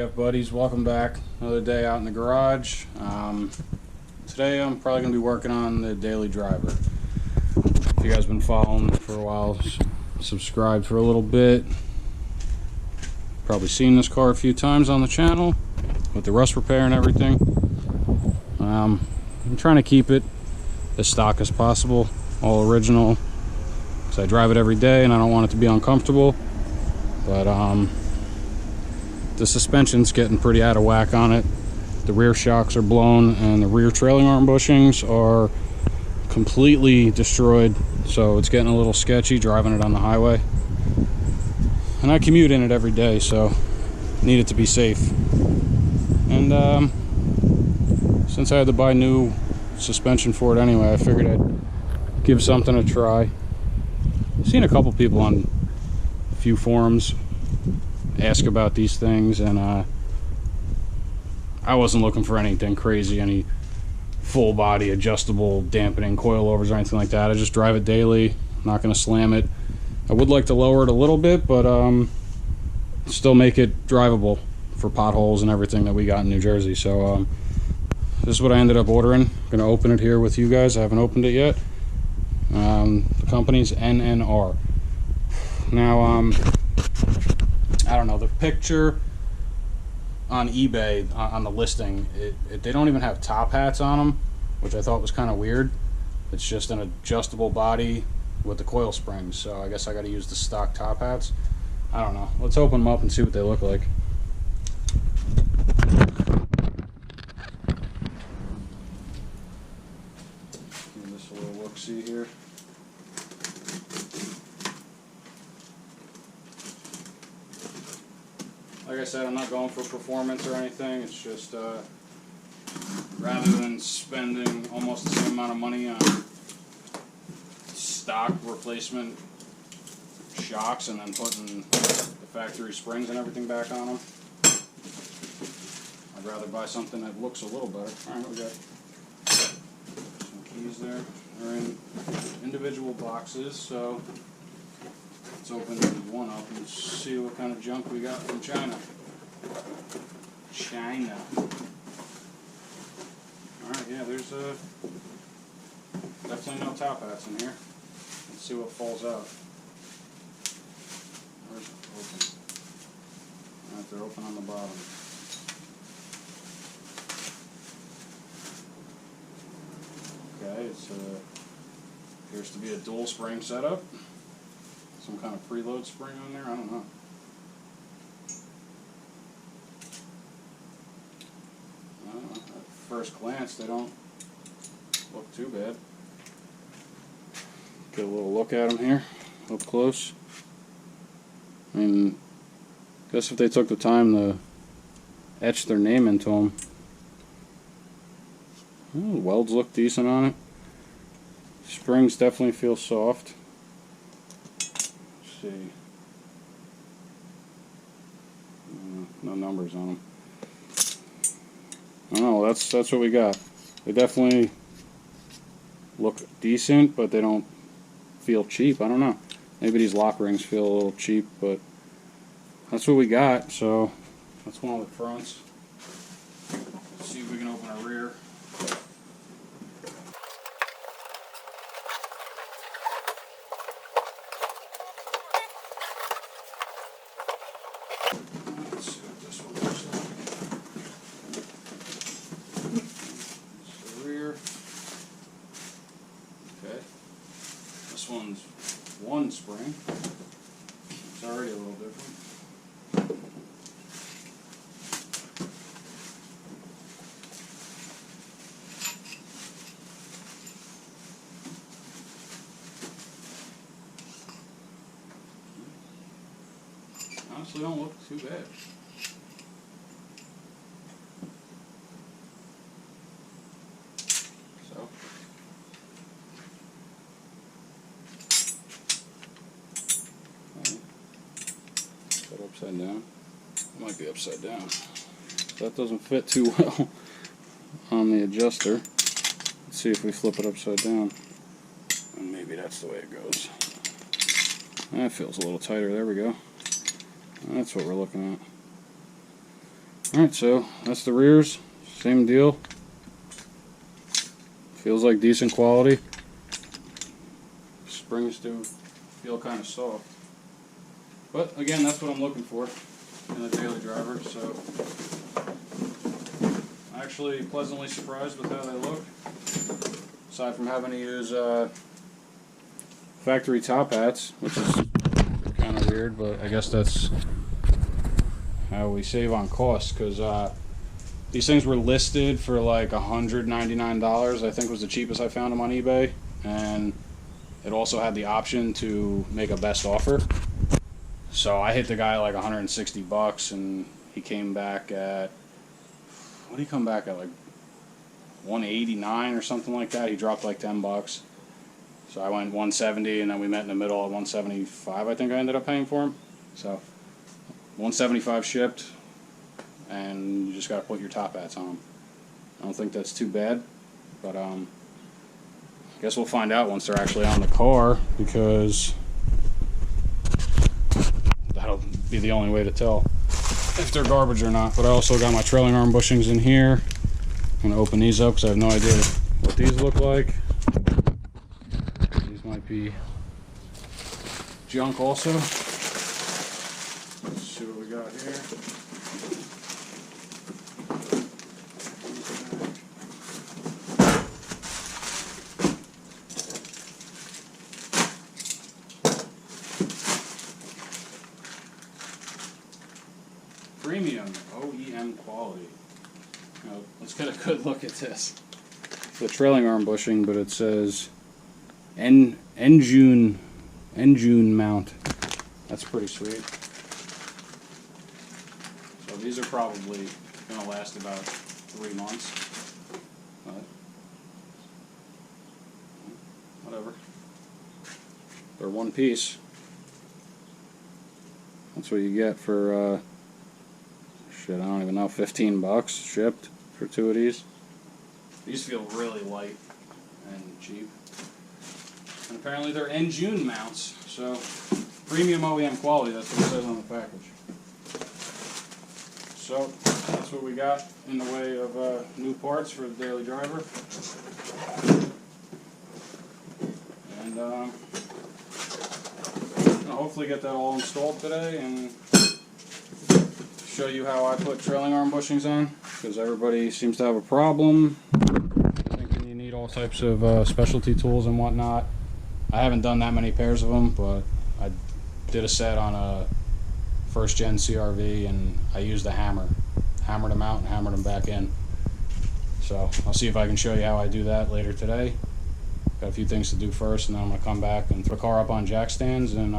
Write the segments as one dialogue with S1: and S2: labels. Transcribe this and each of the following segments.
S1: EF buddies, welcome back. Another day out in the garage. Today I'm probably going to be working on the daily driver. If you guys have been following for a while, subscribed for a little bit, probably seen this car a few times on the channel with the rust repair and everything. I'm trying to keep it as stock as possible, all original, because I drive it every day and I don't want it to be uncomfortable. But the suspension's getting pretty out of whack on it. The rear shocks are blown and the rear trailing arm bushings are completely destroyed, so it's getting a little sketchy driving it on the highway. And I commute in it every day, so I need it to be safe. And since I had to buy new suspension for it anyway, I figured I'd give something a try. I've seen a couple people on a few forums ask about these things, and I wasn't looking for anything crazy, any full body adjustable dampening coilovers or anything like that. I just drive it daily. I'm not going to slam it. I would like to lower it a little bit, but still make it drivable for potholes and everything that we got in New Jersey. So this is what I ended up ordering. I'm going to open it here with you guys. I haven't opened it yet. The company's NNR. Now I don't know, the picture on eBay on the listing, they don't even have top hats on them, which I thought was kind of weird. It's just an adjustable body with the coil springs, so I guess I got to use the stock top hats. I don't know. Let's open them up and see what they look like. Give this a little look-see here. Like I said, I'm not going for performance or anything. It's just rather than spending almost the same amount of money on stock replacement shocks and then putting the factory springs and everything back on them, I'd rather buy something that looks a little better. Alright, we got some keys there. They're in individual boxes, so let's open one up and see what kind of junk we got from China. Alright, yeah, there's definitely no top hats in here. Let's see what falls out. Where's it open? Alright, they're open on the bottom. Okay, it appears to be a dual spring setup. Some kind of preload spring on there, I don't know. At first glance, they don't look too bad. Get a little look at them here, up close. I mean, I guess if they took the time to etch their name into them. The welds look decent on it. Springs definitely feel soft. See. No numbers on them. I don't know, that's what we got. They definitely look decent, but they don't feel cheap. I don't know. Maybe these lock rings feel a little cheap, but that's what we got. So that's one of the fronts. Let's see if we can open a rear. This one's one spring. It's already a little different. Honestly, don't look too bad. So. Upside down. It might be upside down. That doesn't fit too well on the adjuster. Let's see if we flip it upside down. And maybe that's the way it goes. That feels a little tighter. There we go. That's what we're looking at. Alright, so that's the rears. Same deal. Feels like decent quality. Springs do feel kind of soft. But again, that's what I'm looking for in a daily driver. So I'm actually pleasantly surprised with how they look. Aside from having to use factory top hats, which is kind of weird, but I guess that's how we save on costs, because these things were listed for like $199, I think was the cheapest I found them on eBay, and it also had the option to make a best offer. So I hit the guy like 160 bucks, and he came back at, what did he come back at, like 189 or something like that. He dropped like 10 bucks. So I went 170, and then we met in the middle at 175, I think I ended up paying for him. So 175 shipped, and you just got to put your top hats on them. I don't think that's too bad, but I guess we'll find out once they're actually on the car, because that'll be the only way to tell if they're garbage or not. But I also got my trailing arm bushings in here. I'm going to open these up because I have no idea what these look like. These might be junk also. Let's see what we got here. Premium OEM quality. Now, let's get a good look at this. It's the trailing arm bushing, but it says N-June mount. That's pretty sweet. So these are probably going to last about 3 months. But whatever. They're one piece. That's what you get for shit, I don't even know, 15 bucks shipped for 2 of these. These feel really light and cheap. And apparently they're N-June mounts, so premium OEM quality, that's what it says on the package. So that's what we got in the way of new parts for the daily driver. And I'll hopefully get that all installed today and show you how I put trailing arm bushings on, because everybody seems to have a problem thinking you need all types of specialty tools and whatnot. I haven't done that many pairs of them, but I did a set on a first gen CRV, and I used a hammered them out and hammered them back in. So I'll see if I can show you how I do that later today. Got a few things to do first, and then I'm going to come back and throw the car up on jack stands and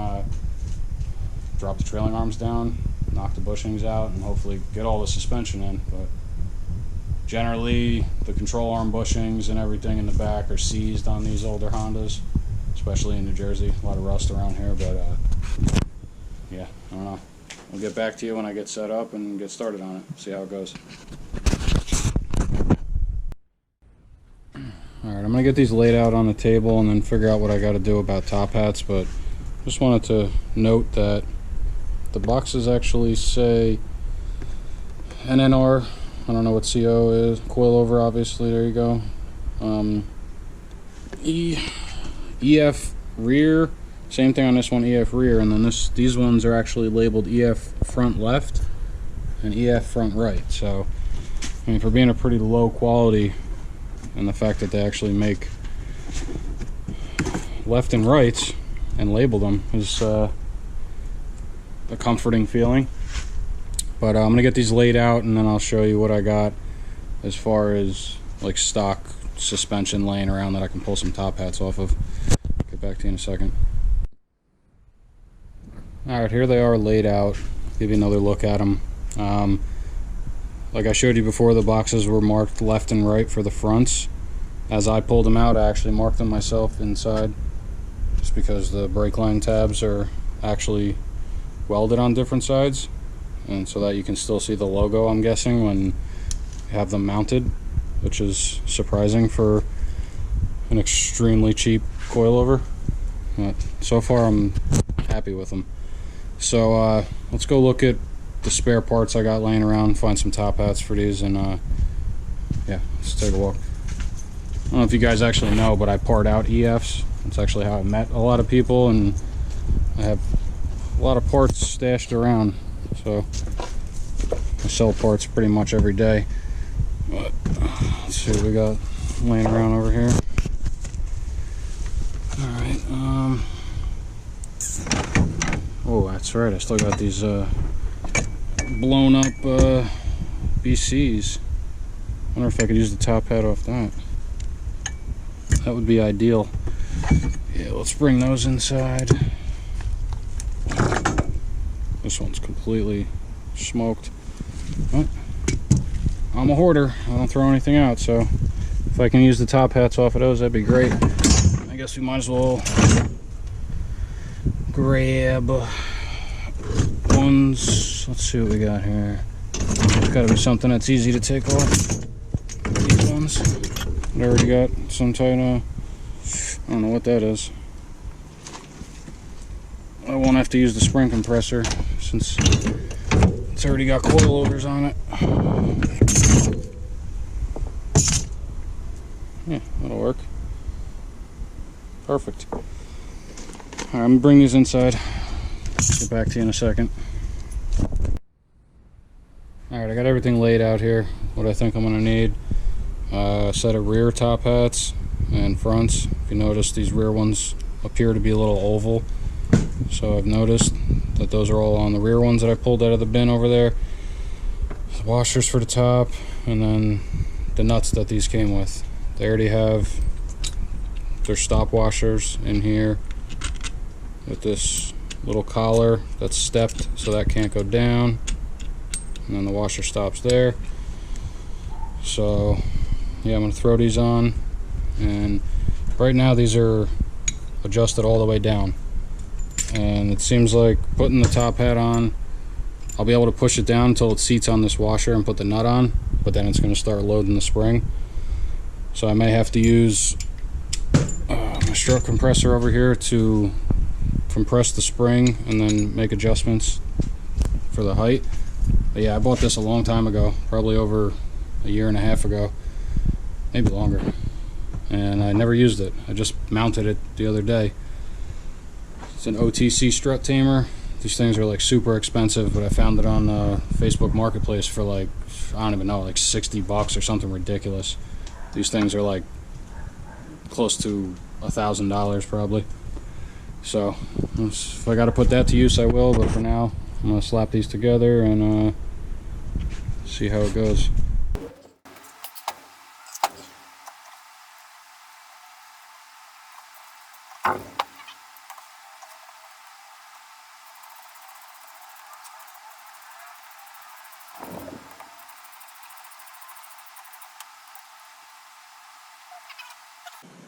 S1: drop the trailing arms down, knock the bushings out, and hopefully get all the suspension in. But generally the control arm bushings and everything in the back are seized on these older Hondas, especially in New Jersey. A lot of rust around here, but yeah, I don't know. I'll get back to you when I get set up and get started on it, see how it goes. Alright, I'm going to get these laid out on the table and then figure out what I got to do about top hats, but just wanted to note that the boxes actually say NNR. I don't know what CO is. Coilover, obviously. There you go. EF rear. Same thing on this one, EF rear. And then these ones are actually labeled EF front left and EF front right. So, I mean, for being a pretty low quality, and the fact that they actually make left and rights and label them is a comforting feeling. But I'm gonna get these laid out, and then I'll show you what I got as far as like stock suspension laying around that I can pull some top hats off of. Get back to you in a second. Alright, here they are laid out. Give you another look at them. Like I showed you before, the boxes were marked left and right for the fronts. As I pulled them out, I actually marked them myself inside, just because the brake line tabs are actually welded on different sides, and so that you can still see the logo, I'm guessing, when you have them mounted, which is surprising for an extremely cheap coilover. But so far I'm happy with them. So let's go look at the spare parts I got laying around, find some top hats for these, and yeah, let's take a walk. I don't know if you guys actually know, but I part out EFs. That's actually how I met a lot of people, and I have a lot of parts stashed around, so I sell parts pretty much every day. But let's see what we got laying around over here. Alright, oh, that's right, I still got these blown up BCs. Wonder if I could use the top hat off that. That would be ideal. Yeah, let's bring those inside. This one's completely smoked. But I'm a hoarder. I don't throw anything out, so if I can use the top hats off of those, that'd be great. I guess we might as well grab ones. Let's see what we got here. It's got to be something that's easy to take off. These ones. I already got some kind of, I don't know what that is. I won't have to use the spring compressor since it's already got coilovers on it. Yeah, that'll work. Perfect. Alright, I'm gonna bring these inside. Get back to you in a second. Alright, I got everything laid out here. What I think I'm gonna need. A set of rear top hats and fronts. If you notice, these rear ones appear to be a little oval. So I've noticed that those are all on the rear ones that I pulled out of the bin over there. The washers for the top, and then the nuts that these came with. They already have their stop washers in here with this little collar that's stepped so that can't go down, and then the washer stops there. So yeah, I'm going to throw these on, and right now these are adjusted all the way down, and it seems like putting the top hat on, I'll be able to push it down until it seats on this washer and put the nut on, but then it's going to start loading the spring. So I may have to use my strut compressor over here to compress the spring and then make adjustments for the height. But yeah, I bought this a long time ago, probably over a year and a half ago, maybe longer, and I never used it. I just mounted it the other day. It's an OTC strut tamer. These things are like super expensive, but I found it on Facebook Marketplace for like, I don't even know, like 60 bucks or something ridiculous. These things are like close to $1,000 probably. So if I got to put that to use, I will, but for now I'm gonna slap these together and see how it goes.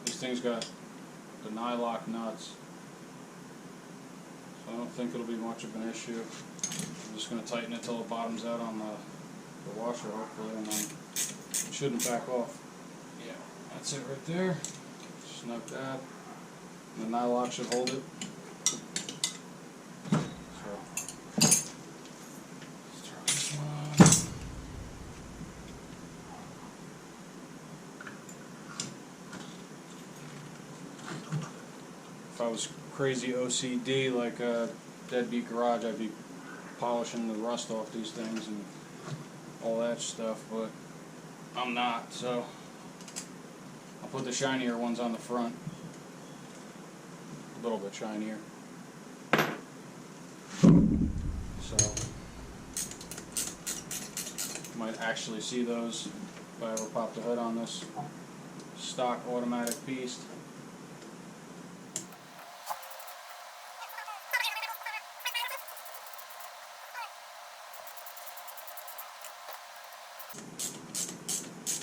S1: These things got the nylock nuts, so I don't think it'll be much of an issue. I'm just going to tighten it till it bottoms out on the washer, hopefully, and then it shouldn't back off. Yeah, that's it right there. Snug that. And the nylock should hold it. So, let's throw this one on. If I was crazy OCD like a Deadbeat Garage, I'd be polishing the rust off these things and all that stuff, but I'm not, so I'll put the shinier ones on the front. A little bit shinier. So you might actually see those if I ever pop the hood on this stock automatic beast.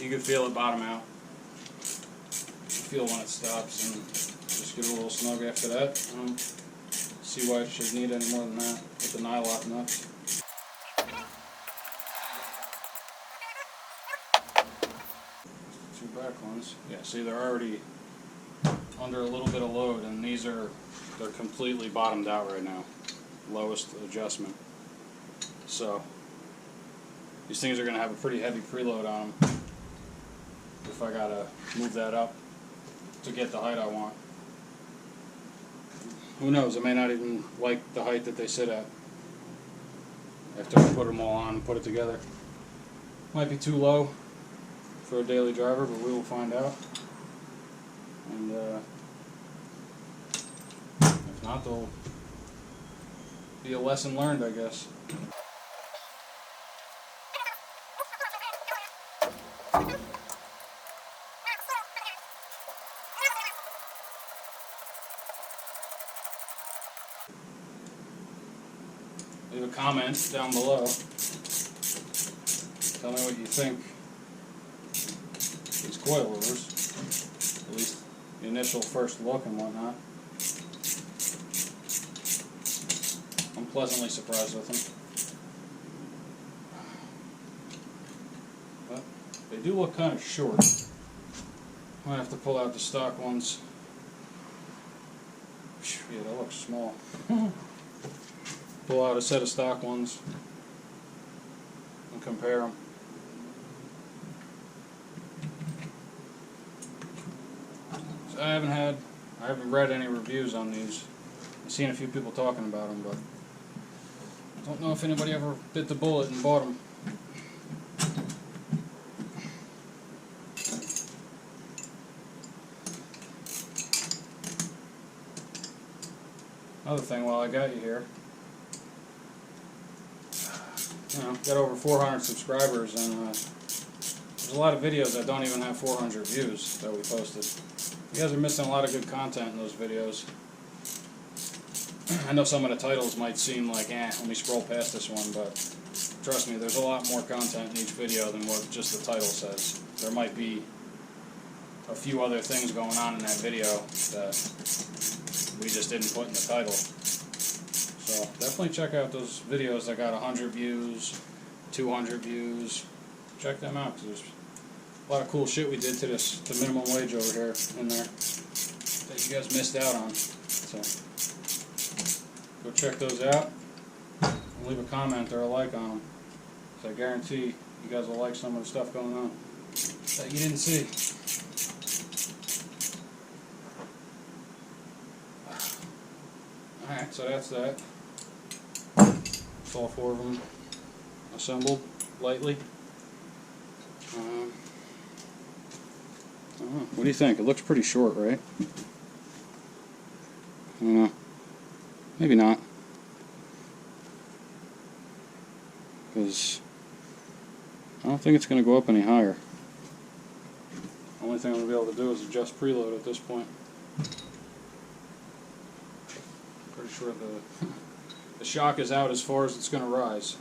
S1: You can feel it bottom out. Feel when it stops, and just give it a little snug after that. See why it should need any more than that with the nylock nuts. Two back ones. Yeah, see, they're already under a little bit of load, and they're completely bottomed out right now. Lowest adjustment. So these things are going to have a pretty heavy preload on them if I got to move that up to get the height I want. Who knows, I may not even like the height that they sit at after I put them all on and put it together. Might be too low for a daily driver, but we will find out. And if not, they'll be a lesson learned, I guess. Leave a comment down below. Tell me what you think these coilovers, at least the initial first look and whatnot. I'm pleasantly surprised with them. But they do look kind of short. I might have to pull out the stock ones. Yeah, that looks small. Pull out a set of stock ones and compare them. So I haven't read any reviews on these. I've seen a few people talking about them, but I don't know if anybody ever bit the bullet and bought them. Another thing while I got you here, got over 400 subscribers, and there's a lot of videos that don't even have 400 views that we posted. You guys are missing a lot of good content in those videos. I know some of the titles might seem like, let me scroll past this one, but trust me, there's a lot more content in each video than what just the title says. There might be a few other things going on in that video that we just didn't put in the title. So definitely check out those videos that got 100 views, 200 views. Check them out, because there's a lot of cool shit we did to the minimum wage over here in there that you guys missed out on. So go check those out and leave a comment or a like on them. So I guarantee you guys will like some of the stuff going on that you didn't see. Alright, so that's that. It's all four of them assembled lightly. I don't know. What do you think? It looks pretty short, right? I don't know. Maybe not. Because I don't think it's going to go up any higher. The only thing I'm going to be able to do is adjust preload at this point. Pretty sure the shock is out as far as it's going to rise.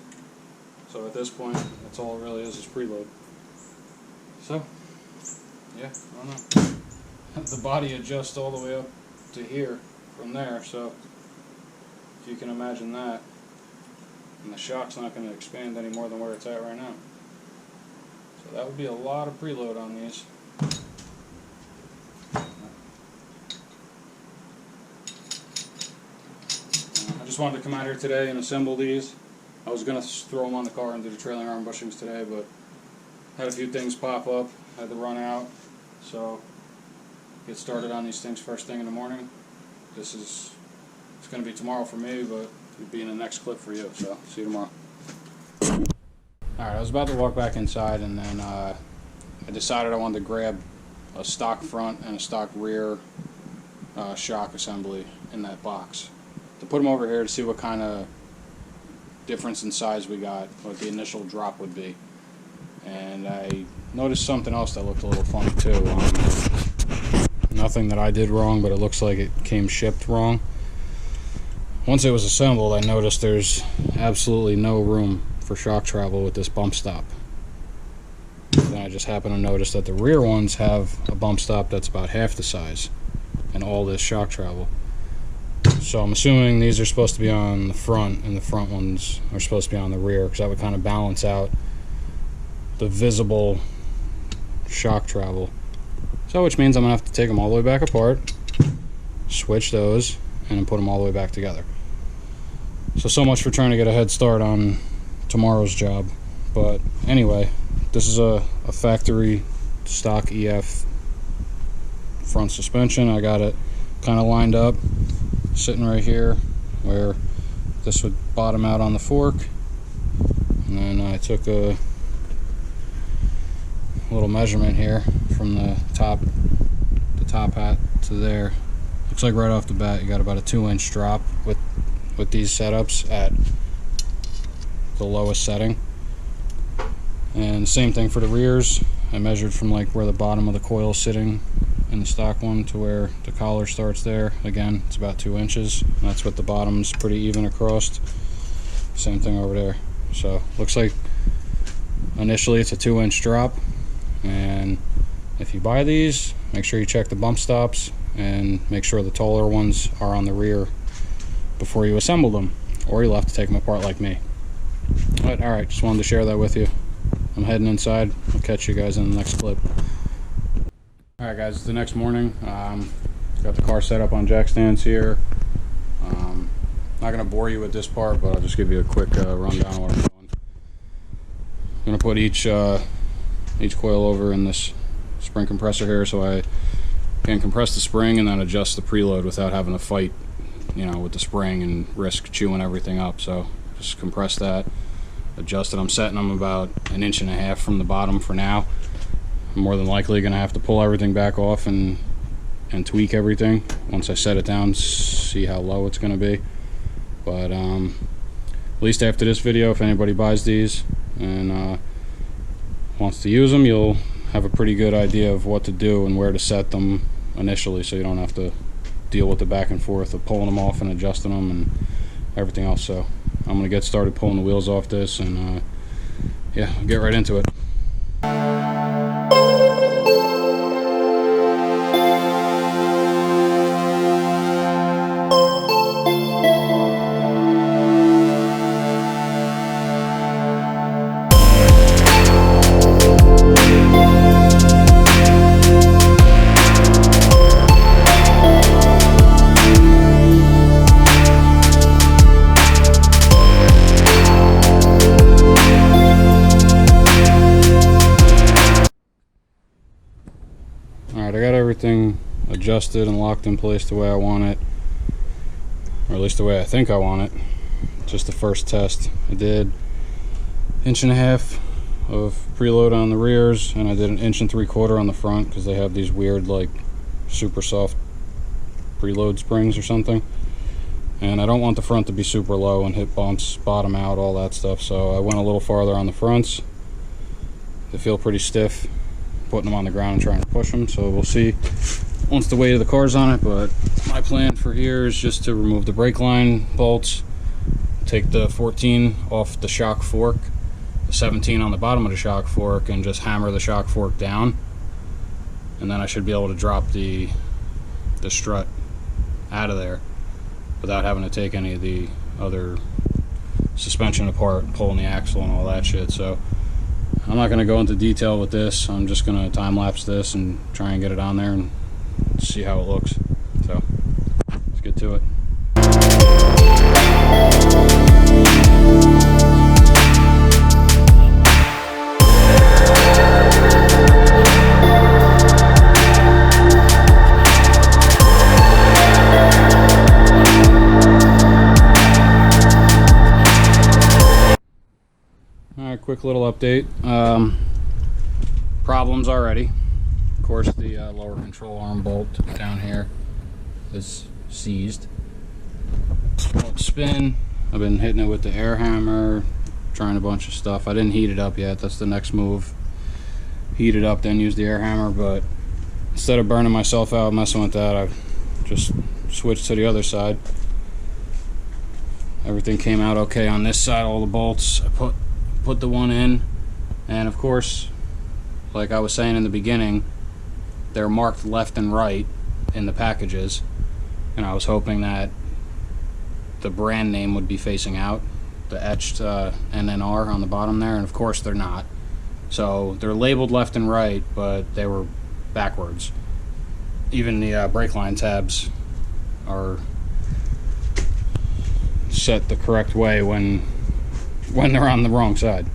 S1: So at this point, that's all it really is preload. So, yeah, I don't know. The body adjusts all the way up to here from there, so if you can imagine that. And the shock's not going to expand any more than where it's at right now. So that would be a lot of preload on these. I just wanted to come out here today and assemble these. I was going to throw them on the car and do the trailing arm bushings today, but had a few things pop up, had to run out, so get started on these things first thing in the morning. It's going to be tomorrow for me, but it'll be in the next clip for you, so see you tomorrow. Alright, I was about to walk back inside, and then I decided I wanted to grab a stock front and a stock rear shock assembly in that box to put them over here to see what kind of difference in size we got, what the initial drop would be. And I noticed something else that looked a little funny too. Nothing that I did wrong, but it looks like it came shipped wrong. Once it was assembled, I noticed there's absolutely no room for shock travel with this bump stop. Then I just happened to notice that the rear ones have a bump stop that's about half the size and all this shock travel. So I'm assuming these are supposed to be on the front and the front ones are supposed to be on the rear, because that would kind of balance out the visible shock travel. So which means I'm going to have to take them all the way back apart, switch those, and then put them all the way back together. So much for trying to get a head start on tomorrow's job. But anyway, this is a factory stock EF front suspension. I got it kind of lined up, sitting right here where this would bottom out on the fork, and then I took a little measurement here from the top hat to there. Looks like right off the bat you got about a 2-inch drop with these setups at the lowest setting. And same thing for the rears. I measured from like where the bottom of the coil is sitting in the stock one to where the collar starts there. Again, it's about 2 inches. And that's what the bottom's pretty even across. Same thing over there. So looks like initially it's a 2-inch drop. And if you buy these, make sure you check the bump stops and make sure the taller ones are on the rear before you assemble them, or you'll have to take them apart like me. But alright, just wanted to share that with you. I'm heading inside. I'll catch you guys in the next clip. Alright guys, it's the next morning. Got the car set up on jack stands here. Not going to bore you with this part, but I'll just give you a quick rundown of what I'm doing. I'm going to put each coilover in this spring compressor here so I can compress the spring and then adjust the preload without having to fight, you know, with the spring and risk chewing everything up. So just compress that, adjust it. I'm setting them about 1.5 inches from the bottom for now. I'm more than likely going to have to pull everything back off and tweak everything once I set it down, see how low it's going to be. But at least after this video, if anybody buys these and wants to use them, you'll have a pretty good idea of what to do and where to set them initially, so you don't have to deal with the back and forth of pulling them off and adjusting them and everything else. So I'm going to get started pulling the wheels off this, and yeah, get right into it. Alright, I got everything adjusted and locked in place the way I want it, or at least the way I think I want it. Just the first test I did 1.5 inches of preload on the rears, and I did 1.75 inches on the front because they have these weird, like, super soft preload springs or something. And I don't want the front to be super low and hit bumps, bottom out, all that stuff. So I went a little farther on the fronts. They feel pretty stiff, putting them on the ground and trying to push them. So we'll see once the weight of the car's on it. But my plan for here is just to remove the brake line bolts, take the 14 off the shock fork, the 17 on the bottom of the shock fork, and just hammer the shock fork down. And then I should be able to drop the strut out of there without having to take any of the other suspension apart, pulling the axle and all that shit. So I'm not going to go into detail with this. I'm just going to time lapse this and try and get it on there and see how it looks. So let's get to it. Quick little update. Problems already. Of course, the lower control arm bolt down here is seized. Won't spin. I've been hitting it with the air hammer, trying a bunch of stuff. I didn't heat it up yet. That's the next move. Heat it up, then use the air hammer. But instead of burning myself out messing with that, I just switched to the other side. Everything came out okay on this side. All the bolts, I put the one in, and of course, like I was saying in the beginning, they're marked left and right in the packages, and I was hoping that the brand name would be facing out, the etched NNR on the bottom there, and of course they're not. So they're labeled left and right, but they were backwards. Even the brake line tabs are set the correct way when when they're on the wrong side.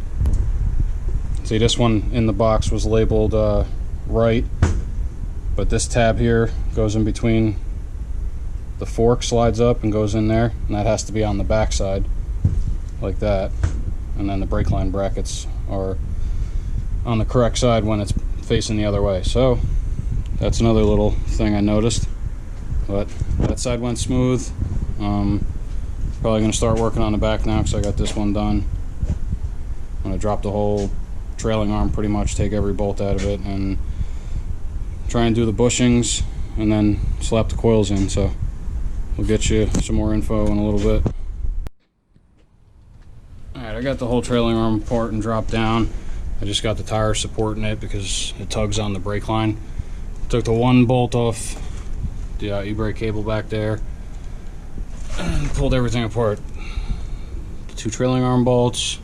S1: See, this one in the box was labeled right, but this tab here goes in between. The fork slides up and goes in there, and that has to be on the back side, like that. And then the brake line brackets are on the correct side when it's facing the other way. So that's another little thing I noticed. But that side went smooth. Probably going to start working on the back now because I got this one done. I'm going to drop the whole trailing arm pretty much, take every bolt out of it, and try and do the bushings and then slap the coils in. So we'll get you some more info in a little bit. Alright, I got the whole trailing arm apart and dropped down. I just got the tire supporting it because it tugs on the brake line. Took the one bolt off the e-brake cable back there and pulled everything apart. The two trailing arm bolts,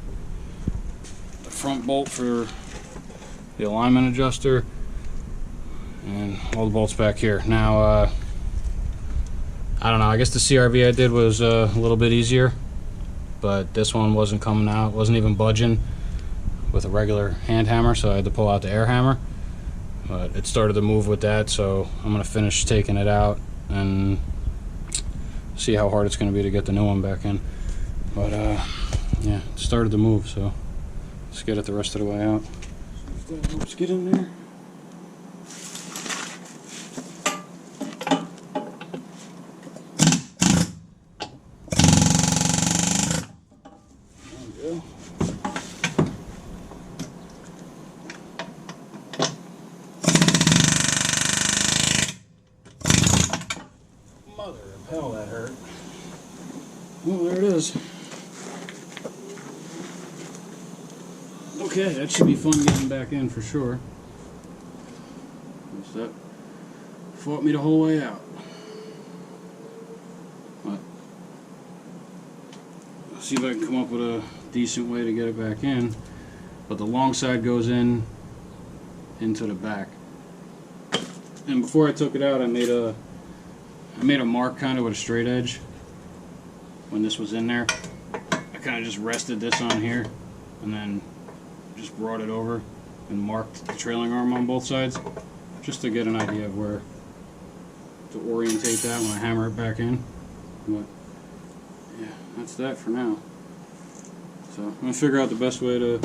S1: the front bolt for the alignment adjuster, and all the bolts back here. Now, I don't know, I guess the CRV I did was a little bit easier, but this one wasn't coming out, wasn't even budging with a regular hand hammer, so I had to pull out the air hammer. But it started to move with that, so I'm going to finish taking it out and see how hard it's going to be to get the new one back in. But yeah, it started to move, so let's get it the rest of the way out. Let's get in there. There we go. Mother of hell, that hurt. Oh, there it is. Okay, that should be fun getting back in for sure. That fought me the whole way out. But I'll see if I can come up with a decent way to get it back in. But the long side goes in into the back. And before I took it out, I made a mark kind of with a straight edge when this was in there. I kind of just rested this on here and then just brought it over and marked the trailing arm on both sides just to get an idea of where to orientate that when I hammer it back in. But yeah, that's that for now. So I'm going to figure out the best way to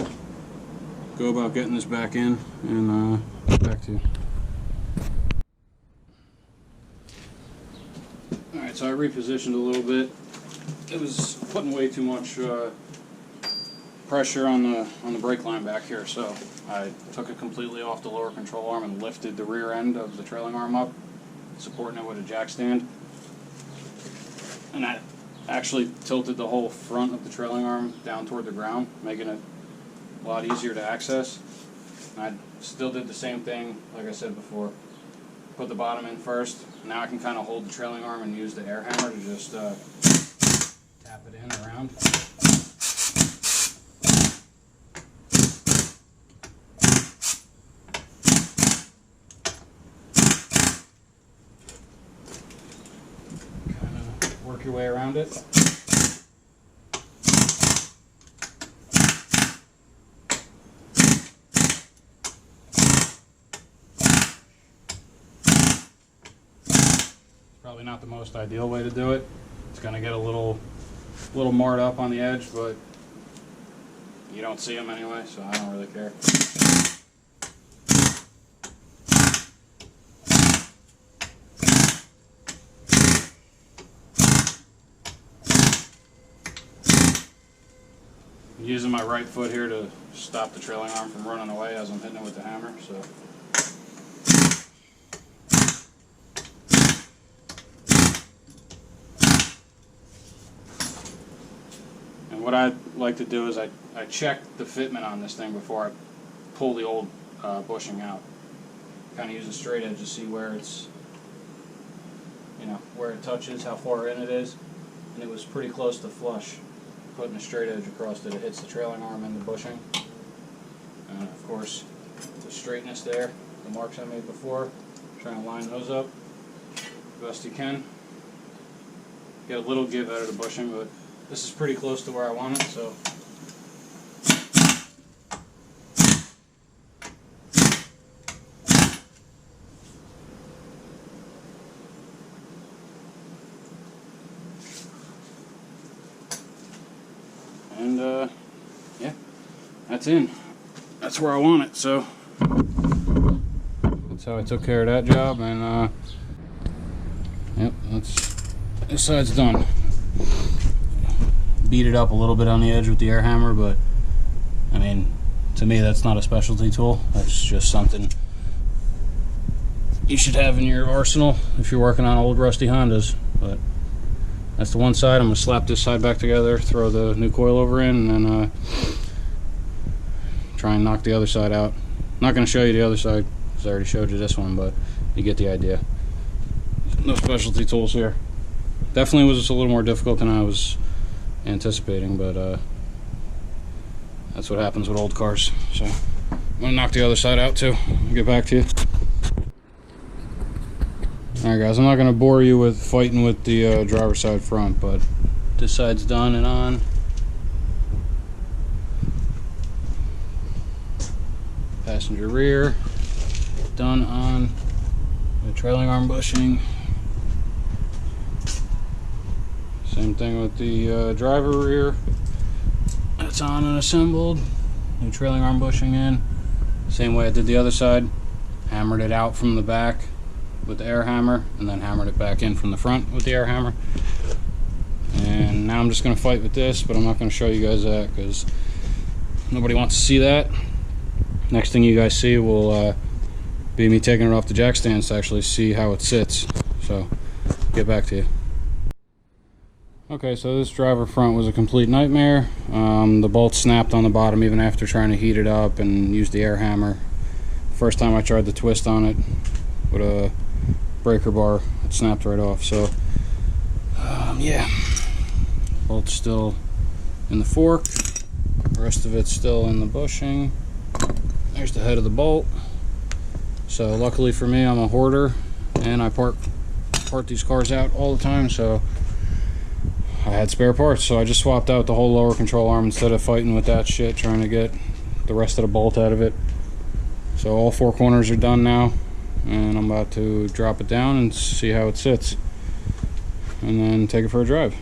S1: go about getting this back in and get back to you. Alright, so I repositioned a little bit. It was putting way too much pressure on the brake line back here, so I took it completely off the lower control arm and lifted the rear end of the trailing arm up, supporting it with a jack stand. And that actually tilted the whole front of the trailing arm down toward the ground, making it a lot easier to access. And I still did the same thing, like I said before. Put the bottom in first. Now I can kind of hold the trailing arm and use the air hammer to just tap it in around. Kind of work your way around it. Probably not the most ideal way to do it. It's going to get a little marred up on the edge, but you don't see them anyway, so I don't really care. I'm using my right foot here to stop the trailing arm from running away as I'm hitting it with the hammer. So. And what I like to do is I check the fitment on this thing before I pull the old bushing out. Kind of use a straight edge to see where it's, where it touches, how far in it is, and it was pretty close to flush. Putting a straight edge across it, it hits the trailing arm and the bushing. And of course, the straightness there, the marks I made before, try and line those up the best you can. Get a little give out of the bushing, but this is pretty close to where I want it, so that's in. That's where I want it, so that's how I took care of that job, and yep, this side's done. Beat it up a little bit on the edge with the air hammer, but I mean, to me that's not a specialty tool. That's just something you should have in your arsenal if you're working on old rusty Hondas. But that's the one side. I'm gonna slap this side back together, throw the new coilover in, and then try and knock the other side out. I'm not gonna show you the other side because I already showed you this one, but you get the idea. No specialty tools here. Definitely was just a little more difficult than I was anticipating, but that's what happens with old cars. So I'm gonna knock the other side out too. I'll get back to you. Alright guys, I'm not going to bore you with fighting with the driver's side front, but this side's done and on. Passenger rear, done on. The trailing arm bushing. Same thing with the driver rear. That's on and assembled. New trailing arm bushing in. Same way I did the other side. Hammered it out from the back with the air hammer, and then hammered it back in from the front with the air hammer. And now I'm just going to fight with this, but I'm not going to show you guys that because nobody wants to see that. Next thing you guys see will be me taking it off the jack stands to actually see how it sits. So get back to you. Okay, so this driver front was a complete nightmare. The bolt snapped on the bottom even after trying to heat it up and use the air hammer. First time I tried to twist on it with a breaker bar, it snapped right off. So yeah, bolt's still in the fork, the rest of it's still in the bushing. There's the head of the bolt. So luckily for me, I'm a hoarder and I part these cars out all the time, so I had spare parts. So I just swapped out the whole lower control arm instead of fighting with that shit trying to get the rest of the bolt out of it. So all four corners are done now, and I'm about to drop it down and see how it sits, and then take it for a drive,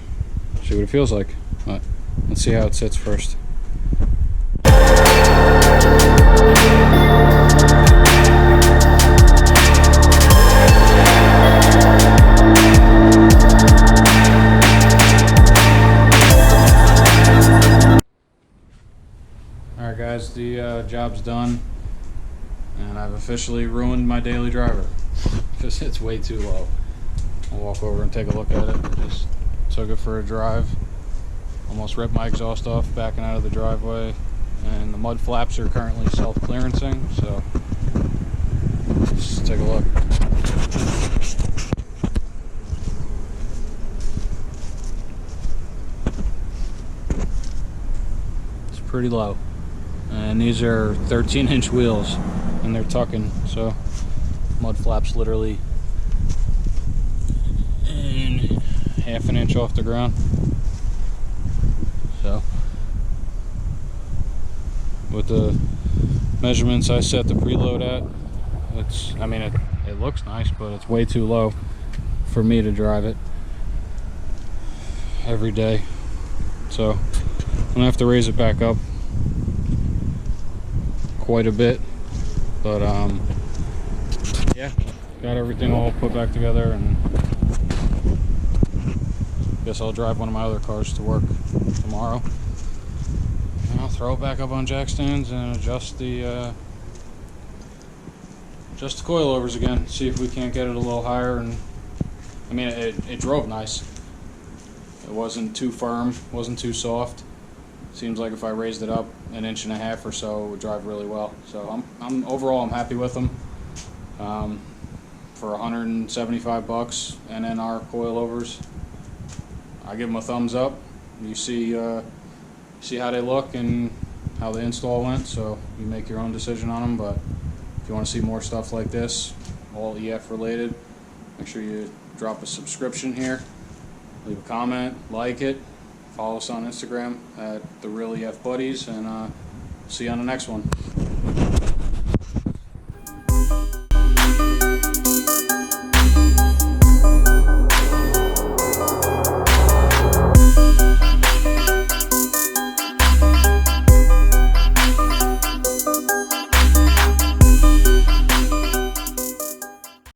S1: see what it feels like. But let's see how it sits first. Alright guys, the job's done. And I've officially ruined my daily driver because it's way too low. I'll walk over and take a look at it. Just took it for a drive. Almost ripped my exhaust off backing out of the driveway. And the mud flaps are currently self-clearancing, so let's take a look. It's pretty low. And these are 13-inch wheels. And they're tucking, so mud flaps literally in half an inch off the ground. So with the measurements I set the preload at, it looks nice, but it's way too low for me to drive it every day. So I'm gonna have to raise it back up quite a bit. But yeah, got everything all put back together, and guess I'll drive one of my other cars to work tomorrow. And I'll throw it back up on jack stands and adjust the coilovers again. See if we can't get it a little higher. And I mean, it drove nice. It wasn't too firm, wasn't too soft. Seems like if I raised it up an inch and a half or so, it would drive really well. So overall I'm happy with them. For 175 bucks, NNR coilovers, I give them a thumbs up. You see how they look and how the install went, so you make your own decision on them. But if you want to see more stuff like this, all EF related, make sure you drop a subscription here, leave a comment, like it. Follow us on Instagram at The Real EF Buddies, and see you on the next one.